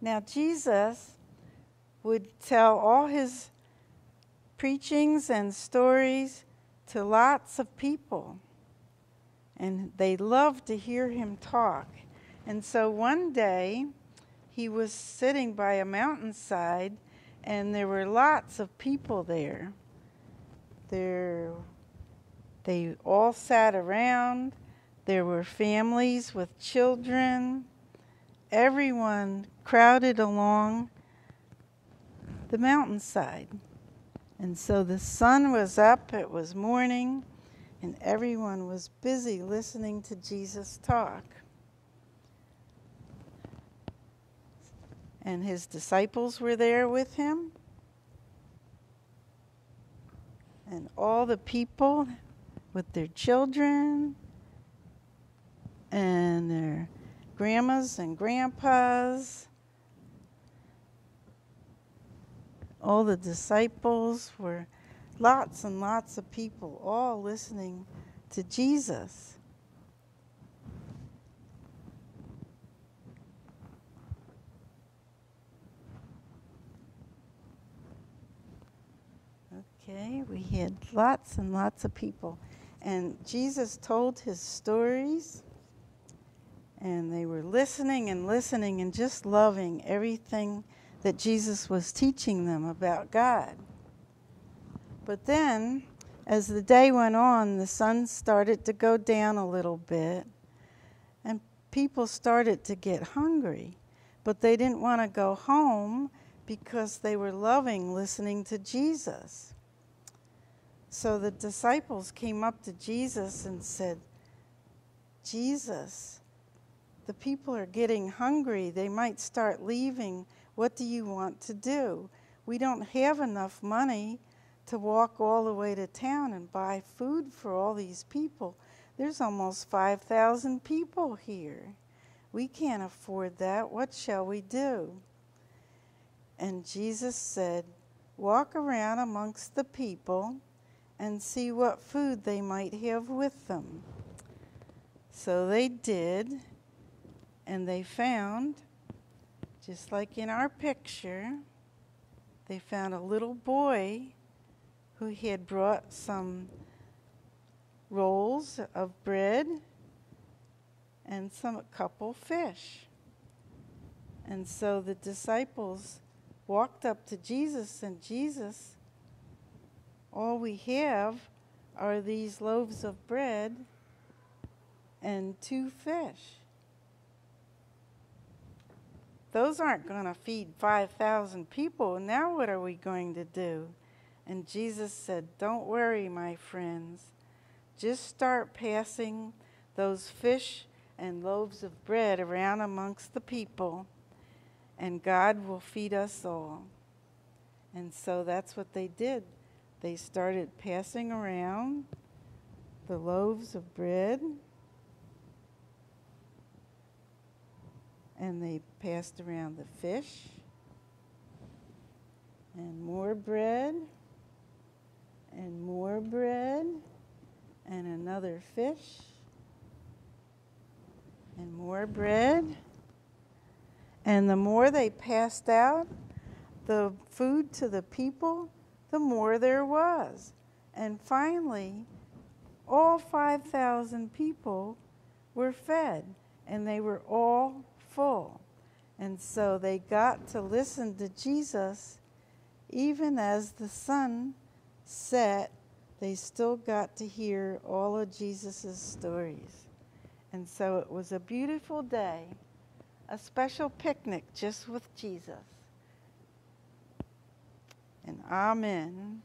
Now, Jesus would tell all his preachings and stories to lots of people, and they loved to hear him talk. And so one day, he was sitting by a mountainside, and there were lots of people there. They all sat around. There were families with children. Everyone crowded along the mountainside. And so the sun was up, it was morning, and everyone was busy listening to Jesus talk. And his disciples were there with him. And all the people with their children and their grandmas and grandpas. All the disciples were lots and lots of people all listening to Jesus. Okay, we had lots and lots of people. And Jesus told his stories, and they were listening and just loving everything that Jesus was teaching them about God. But then, as the day went on, the sun started to go down a little bit, and people started to get hungry. But they didn't want to go home because they were loving listening to Jesus. So the disciples came up to Jesus and said, Jesus, the people are getting hungry. They might start leaving. What do you want to do? We don't have enough money to walk all the way to town and buy food for all these people. There's almost 5,000 people here. We can't afford that. What shall we do? And Jesus said, walk around amongst the people and see what food they might have with them. So they did, and they found, just like in our picture, they found a little boy who had brought some rolls of bread and a couple fish. And so the disciples walked up to Jesus, and Jesus, all we have are these loaves of bread and 2 fish. Those aren't going to feed 5,000 people. Now what are we going to do? And Jesus said, don't worry, my friends. Just start passing those fish and loaves of bread around amongst the people, and God will feed us all. And so that's what they did. They started passing around the loaves of bread, and they passed around the fish, and more bread, and more bread, and another fish, and more bread. And the more they passed out the food to the people, the more there was. And finally, all 5,000 people were fed, and they were all full. And so they got to listen to Jesus. Even as the sun set, they still got to hear all of Jesus' stories. And so it was a beautiful day, a special picnic just with Jesus. And amen.